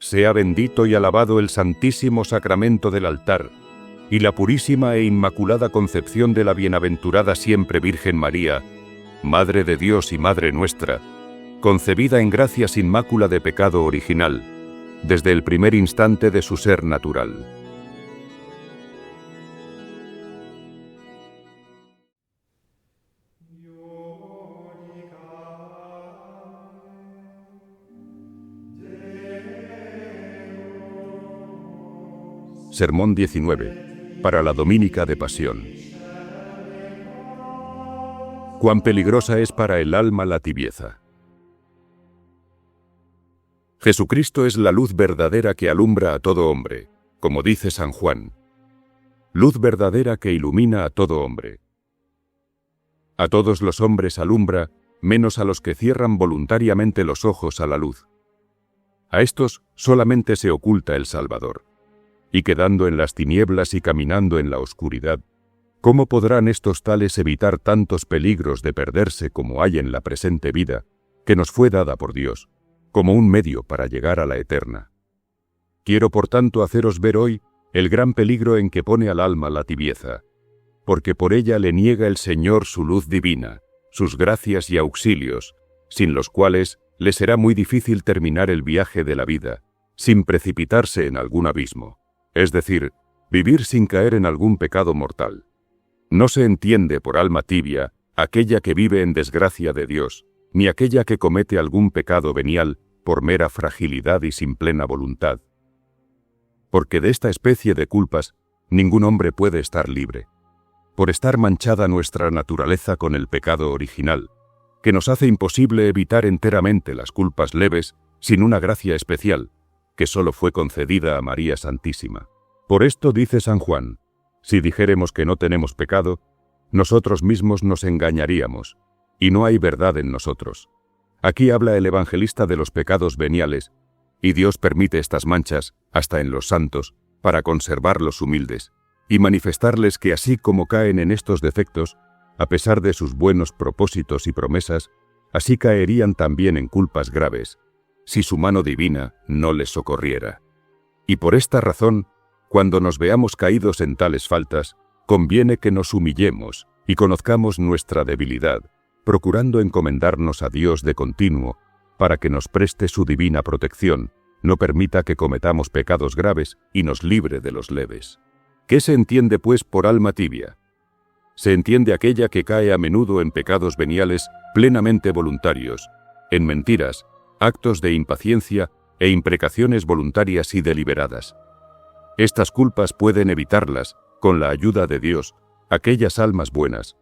Sea bendito y alabado el santísimo sacramento del altar y la purísima e inmaculada concepción de la bienaventurada siempre Virgen María, Madre de Dios y Madre nuestra, concebida en gracia sin mácula de pecado original, desde el primer instante de su ser natural. Sermón 19, para la Dominica de Pasión. Cuán peligrosa es para el alma la tibieza. Jesucristo es la luz verdadera que alumbra a todo hombre, como dice San Juan. Luz verdadera que ilumina a todo hombre. A todos los hombres alumbra, menos a los que cierran voluntariamente los ojos a la luz. A estos solamente se oculta el Salvador. Y quedando en las tinieblas y caminando en la oscuridad, ¿cómo podrán estos tales evitar tantos peligros de perderse como hay en la presente vida, que nos fue dada por Dios, como un medio para llegar a la eterna? Quiero por tanto haceros ver hoy el gran peligro en que pone al alma la tibieza, porque por ella le niega el Señor su luz divina, sus gracias y auxilios, sin los cuales le será muy difícil terminar el viaje de la vida, sin precipitarse en algún abismo. Es decir, vivir sin caer en algún pecado mortal. No se entiende por alma tibia aquella que vive en desgracia de Dios, ni aquella que comete algún pecado venial por mera fragilidad y sin plena voluntad. Porque de esta especie de culpas ningún hombre puede estar libre, por estar manchada nuestra naturaleza con el pecado original, que nos hace imposible evitar enteramente las culpas leves sin una gracia especial, que sólo fue concedida a María Santísima. Por esto dice San Juan, si dijéremos que no tenemos pecado, nosotros mismos nos engañaríamos, y no hay verdad en nosotros. Aquí habla el evangelista de los pecados veniales, y Dios permite estas manchas, hasta en los santos, para conservarlos humildes, y manifestarles que así como caen en estos defectos, a pesar de sus buenos propósitos y promesas, así caerían también en culpas graves, si su mano divina no les socorriera. Y por esta razón, cuando nos veamos caídos en tales faltas, conviene que nos humillemos y conozcamos nuestra debilidad, procurando encomendarnos a Dios de continuo, para que nos preste su divina protección, no permita que cometamos pecados graves y nos libre de los leves. ¿Qué se entiende, pues, por alma tibia? Se entiende aquella que cae a menudo en pecados veniales plenamente voluntarios, en mentiras, actos de impaciencia e imprecaciones voluntarias y deliberadas. Estas culpas pueden evitarlas, con la ayuda de Dios, aquellas almas buenas,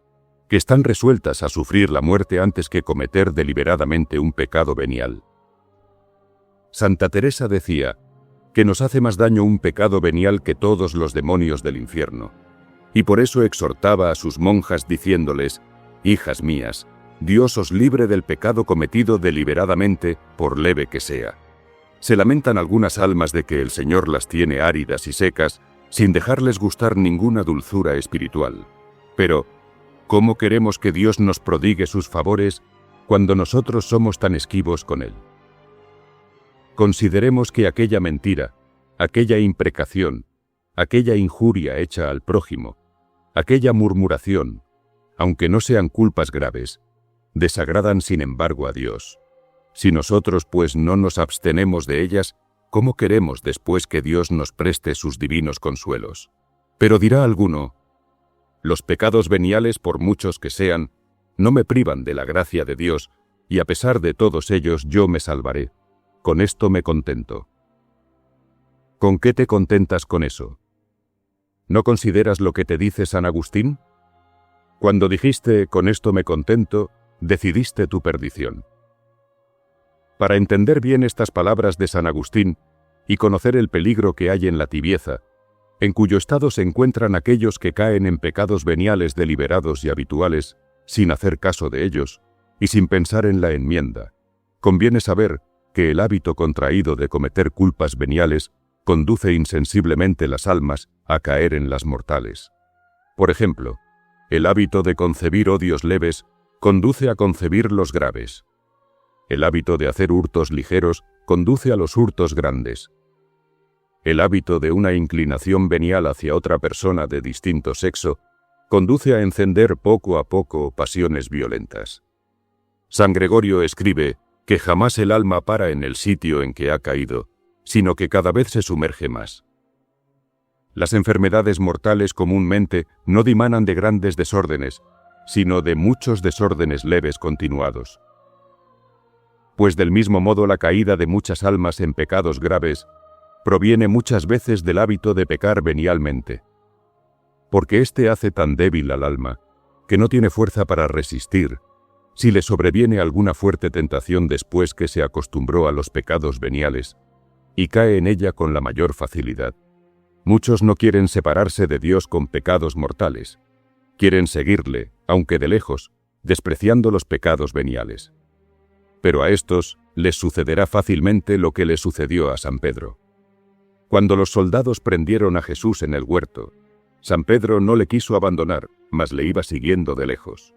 que están resueltas a sufrir la muerte antes que cometer deliberadamente un pecado venial. Santa Teresa decía que nos hace más daño un pecado venial que todos los demonios del infierno, y por eso exhortaba a sus monjas diciéndoles, «Hijas mías, Dios os libre del pecado cometido deliberadamente, por leve que sea». Se lamentan algunas almas de que el Señor las tiene áridas y secas, sin dejarles gustar ninguna dulzura espiritual. Pero, ¿cómo queremos que Dios nos prodigue sus favores cuando nosotros somos tan esquivos con Él? Consideremos que aquella mentira, aquella imprecación, aquella injuria hecha al prójimo, aquella murmuración, aunque no sean culpas graves, desagradan sin embargo a Dios. Si nosotros pues no nos abstenemos de ellas, ¿cómo queremos después que Dios nos preste sus divinos consuelos? Pero dirá alguno, los pecados veniales, por muchos que sean, no me privan de la gracia de Dios, y a pesar de todos ellos yo me salvaré. Con esto me contento. ¿Con qué te contentas con eso? ¿No consideras lo que te dice San Agustín? Cuando dijiste, con esto me contento, decidiste tu perdición. Para entender bien estas palabras de San Agustín y conocer el peligro que hay en la tibieza, en cuyo estado se encuentran aquellos que caen en pecados veniales deliberados y habituales, sin hacer caso de ellos, y sin pensar en la enmienda, conviene saber que el hábito contraído de cometer culpas veniales conduce insensiblemente las almas a caer en las mortales. Por ejemplo, el hábito de concebir odios leves conduce a concebir los graves. El hábito de hacer hurtos ligeros conduce a los hurtos grandes. El hábito de una inclinación venial hacia otra persona de distinto sexo conduce a encender poco a poco pasiones violentas. San Gregorio escribe que jamás el alma para en el sitio en que ha caído, sino que cada vez se sumerge más. Las enfermedades mortales comúnmente no dimanan de grandes desórdenes, sino de muchos desórdenes leves continuados. Pues del mismo modo la caída de muchas almas en pecados graves proviene muchas veces del hábito de pecar venialmente, porque éste hace tan débil al alma que no tiene fuerza para resistir si le sobreviene alguna fuerte tentación después que se acostumbró a los pecados veniales, y cae en ella con la mayor facilidad. Muchos no quieren separarse de Dios con pecados mortales. Quieren seguirle, aunque de lejos, despreciando los pecados veniales. Pero a estos les sucederá fácilmente lo que le sucedió a San Pedro. Cuando los soldados prendieron a Jesús en el huerto, San Pedro no le quiso abandonar, mas le iba siguiendo de lejos.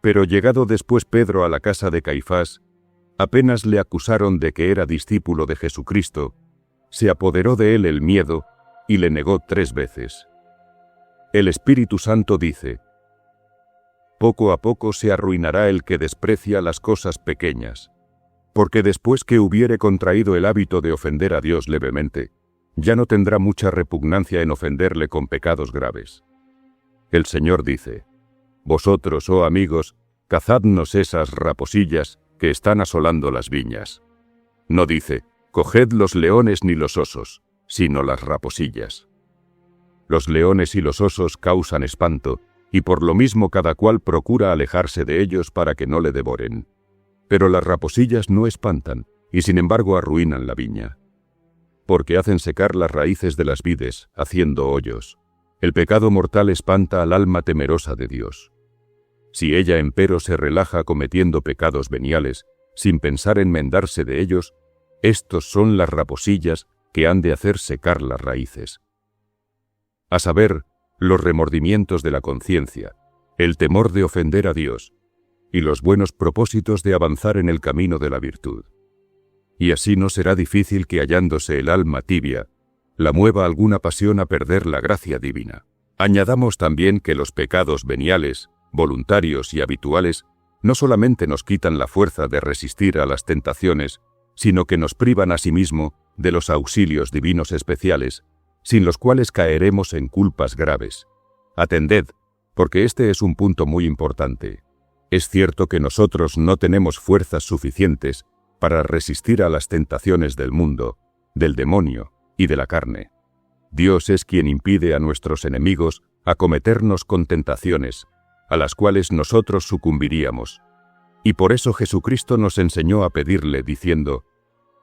Pero llegado después Pedro a la casa de Caifás, apenas le acusaron de que era discípulo de Jesucristo, se apoderó de él el miedo y le negó 3 veces. El Espíritu Santo dice: poco a poco se arruinará el que desprecia las cosas pequeñas, porque después que hubiere contraído el hábito de ofender a Dios levemente, ya no tendrá mucha repugnancia en ofenderle con pecados graves. El Señor dice: vosotros, oh amigos, cazadnos esas raposillas que están asolando las viñas. No dice: coged los leones ni los osos, sino las raposillas. Los leones y los osos causan espanto, y por lo mismo cada cual procura alejarse de ellos para que no le devoren. Pero las raposillas no espantan, y sin embargo arruinan la viña. Porque hacen secar las raíces de las vides, haciendo hoyos. El pecado mortal espanta al alma temerosa de Dios. Si ella empero se relaja cometiendo pecados veniales, sin pensar enmendarse de ellos, estos son las raposillas que han de hacer secar las raíces. A saber, los remordimientos de la conciencia, el temor de ofender a Dios, y los buenos propósitos de avanzar en el camino de la virtud. Y así no será difícil que hallándose el alma tibia, la mueva alguna pasión a perder la gracia divina. Añadamos también que los pecados veniales, voluntarios y habituales, no solamente nos quitan la fuerza de resistir a las tentaciones, sino que nos privan asimismo de los auxilios divinos especiales, sin los cuales caeremos en culpas graves. Atended, porque este es un punto muy importante. Es cierto que nosotros no tenemos fuerzas suficientes para resistir a las tentaciones del mundo, del demonio y de la carne. Dios es quien impide a nuestros enemigos acometernos con tentaciones, a las cuales nosotros sucumbiríamos. Y por eso Jesucristo nos enseñó a pedirle diciendo: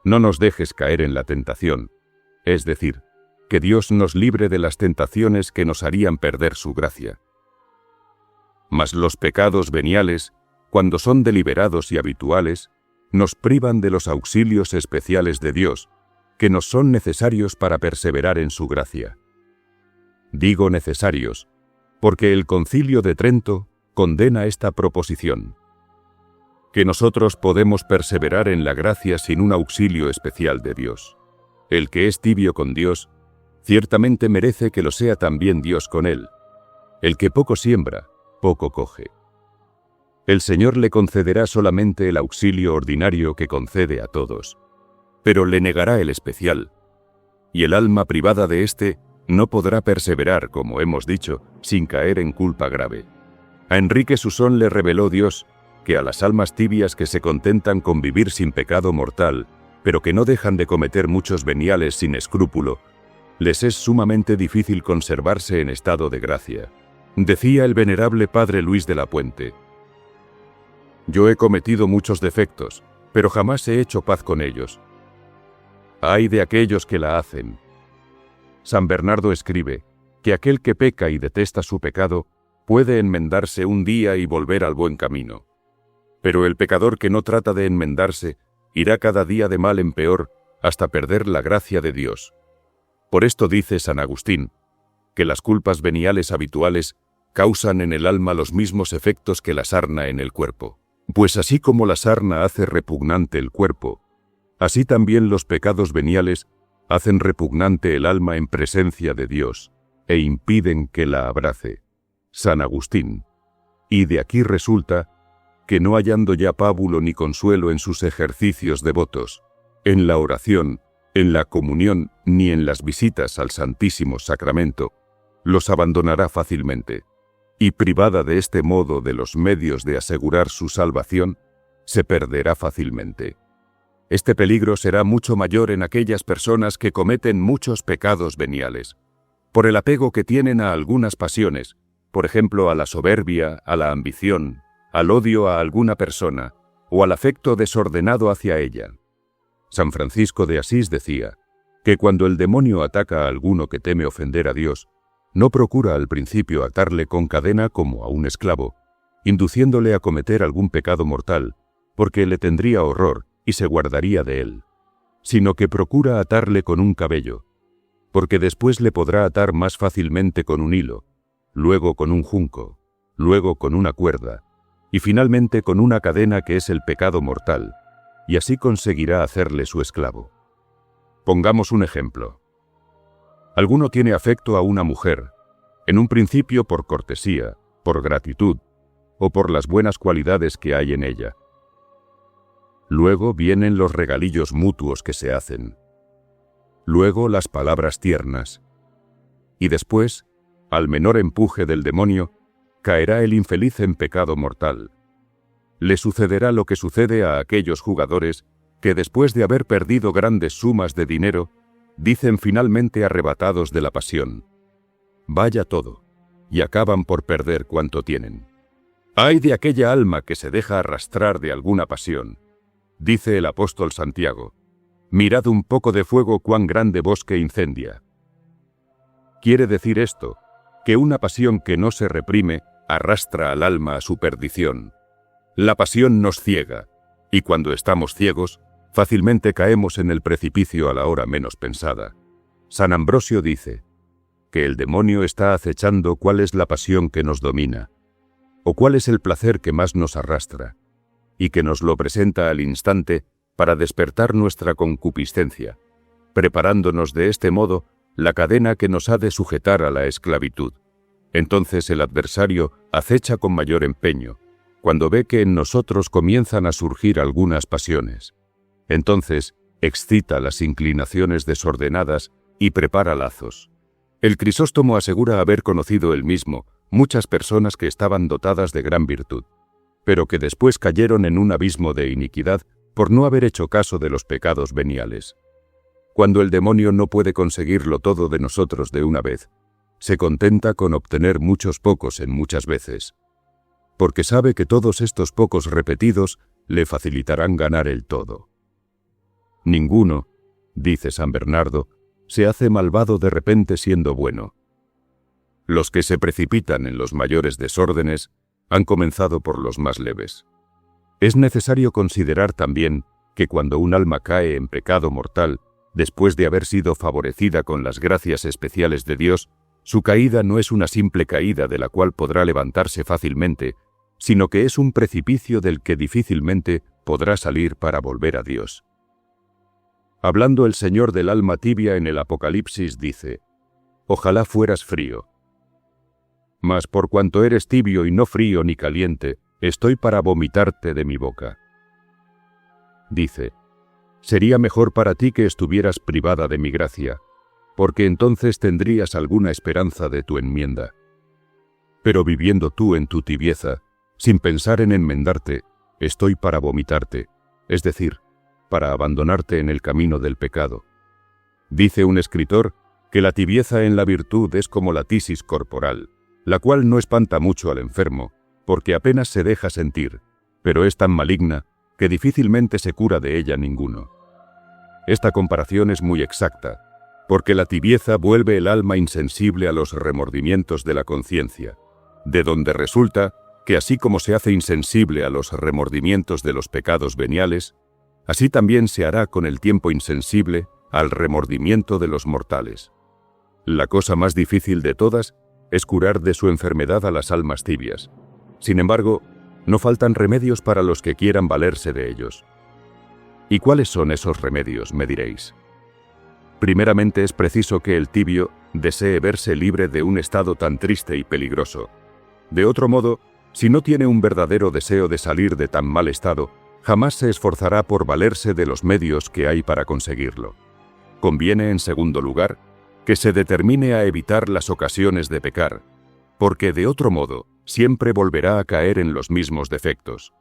no nos dejes caer en la tentación, es decir, que Dios nos libre de las tentaciones que nos harían perder su gracia. Mas los pecados veniales, cuando son deliberados y habituales, nos privan de los auxilios especiales de Dios, que nos son necesarios para perseverar en su gracia. Digo necesarios, porque el Concilio de Trento condena esta proposición: que nosotros podemos perseverar en la gracia sin un auxilio especial de Dios. El que es tibio con Dios, ciertamente merece que lo sea también Dios con él. El que poco siembra, poco coge. El Señor le concederá solamente el auxilio ordinario que concede a todos, pero le negará el especial, y el alma privada de éste no podrá perseverar, como hemos dicho, sin caer en culpa grave. A Enrique Susón le reveló Dios que a las almas tibias que se contentan con vivir sin pecado mortal, pero que no dejan de cometer muchos veniales sin escrúpulo, les es sumamente difícil conservarse en estado de gracia. Decía el venerable padre Luis de la Puente: yo he cometido muchos defectos, pero jamás he hecho paz con ellos. Ay de aquellos que la hacen. San Bernardo escribe que aquel que peca y detesta su pecado puede enmendarse un día y volver al buen camino. Pero el pecador que no trata de enmendarse irá cada día de mal en peor hasta perder la gracia de Dios. Por esto dice San Agustín que las culpas veniales habituales causan en el alma los mismos efectos que la sarna en el cuerpo. Pues así como la sarna hace repugnante el cuerpo, así también los pecados veniales hacen repugnante el alma en presencia de Dios e impiden que la abrace. San Agustín. Y de aquí resulta que no hallando ya pábulo ni consuelo en sus ejercicios devotos, en la oración, en la comunión ni en las visitas al Santísimo Sacramento, los abandonará fácilmente, y privada de este modo de los medios de asegurar su salvación, se perderá fácilmente. Este peligro será mucho mayor en aquellas personas que cometen muchos pecados veniales, por el apego que tienen a algunas pasiones, por ejemplo a la soberbia, a la ambición, al odio a alguna persona, o al afecto desordenado hacia ella. San Francisco de Asís decía que cuando el demonio ataca a alguno que teme ofender a Dios, no procura al principio atarle con cadena como a un esclavo, induciéndole a cometer algún pecado mortal, porque le tendría horror y se guardaría de él, sino que procura atarle con un cabello, porque después le podrá atar más fácilmente con un hilo, luego con un junco, luego con una cuerda, y finalmente con una cadena que es el pecado mortal, y así conseguirá hacerle su esclavo. Pongamos un ejemplo. Alguno tiene afecto a una mujer, en un principio por cortesía, por gratitud, o por las buenas cualidades que hay en ella. Luego vienen los regalillos mutuos que se hacen. Luego las palabras tiernas. Y después, al menor empuje del demonio, caerá el infeliz en pecado mortal. Le sucederá lo que sucede a aquellos jugadores que después de haber perdido grandes sumas de dinero, dicen finalmente arrebatados de la pasión: vaya todo, y acaban por perder cuanto tienen. Ay de aquella alma que se deja arrastrar de alguna pasión. Dice el apóstol Santiago: mirad un poco de fuego cuán grande bosque incendia. Quiere decir esto, que una pasión que no se reprime arrastra al alma a su perdición. La pasión nos ciega, y cuando estamos ciegos, fácilmente caemos en el precipicio a la hora menos pensada. San Ambrosio dice que el demonio está acechando cuál es la pasión que nos domina, o cuál es el placer que más nos arrastra, y que nos lo presenta al instante para despertar nuestra concupiscencia, preparándonos de este modo la cadena que nos ha de sujetar a la esclavitud. Entonces el adversario acecha con mayor empeño, cuando ve que en nosotros comienzan a surgir algunas pasiones. Entonces excita las inclinaciones desordenadas y prepara lazos. El Crisóstomo asegura haber conocido él mismo muchas personas que estaban dotadas de gran virtud, pero que después cayeron en un abismo de iniquidad por no haber hecho caso de los pecados veniales. Cuando el demonio no puede conseguirlo todo de nosotros de una vez, se contenta con obtener muchos pocos en muchas veces, porque sabe que todos estos pocos repetidos le facilitarán ganar el todo. Ninguno, dice San Bernardo, se hace malvado de repente siendo bueno. Los que se precipitan en los mayores desórdenes han comenzado por los más leves. Es necesario considerar también que cuando un alma cae en pecado mortal, después de haber sido favorecida con las gracias especiales de Dios, su caída no es una simple caída de la cual podrá levantarse fácilmente, sino que es un precipicio del que difícilmente podrá salir para volver a Dios. Hablando el Señor del alma tibia en el Apocalipsis dice: ojalá fueras frío. Mas por cuanto eres tibio y no frío ni caliente, estoy para vomitarte de mi boca. Dice: sería mejor para ti que estuvieras privada de mi gracia, porque entonces tendrías alguna esperanza de tu enmienda. Pero viviendo tú en tu tibieza, sin pensar en enmendarte, estoy para vomitarte, es decir, para abandonarte en el camino del pecado. Dice un escritor que la tibieza en la virtud es como la tisis corporal, la cual no espanta mucho al enfermo, porque apenas se deja sentir, pero es tan maligna que difícilmente se cura de ella ninguno. Esta comparación es muy exacta, porque la tibieza vuelve el alma insensible a los remordimientos de la conciencia, de donde resulta que así como se hace insensible a los remordimientos de los pecados veniales, así también se hará con el tiempo insensible al remordimiento de los mortales. La cosa más difícil de todas es curar de su enfermedad a las almas tibias. Sin embargo, No faltan remedios para los que quieran valerse de ellos. ¿Y cuáles son esos remedios?, me diréis. Primeramente es preciso que el tibio desee verse libre de un estado tan triste y peligroso. De otro modo, si no tiene un verdadero deseo de salir de tan mal estado, jamás se esforzará por valerse de los medios que hay para conseguirlo. Conviene, en segundo lugar, que se determine a evitar las ocasiones de pecar, porque de otro modo siempre volverá a caer en los mismos defectos.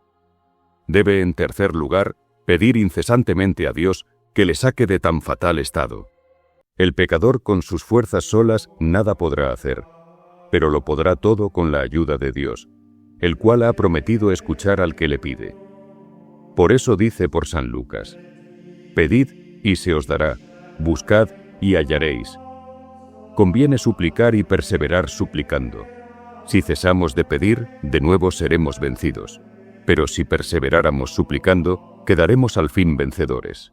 Debe, en tercer lugar, pedir incesantemente a Dios que le saque de tan fatal estado. El pecador con sus fuerzas solas nada podrá hacer, pero lo podrá todo con la ayuda de Dios, el cual ha prometido escuchar al que le pide. Por eso dice por San Lucas: «Pedid y se os dará, buscad y hallaréis». Conviene suplicar y perseverar suplicando. Si cesamos de pedir, de nuevo seremos vencidos, pero si perseveráramos suplicando, quedaremos al fin vencedores.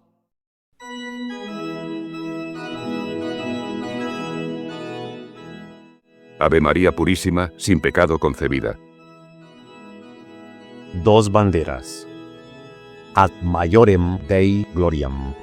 Ave María Purísima, sin pecado concebida. Dos banderas. Ad maiorem Dei gloriam.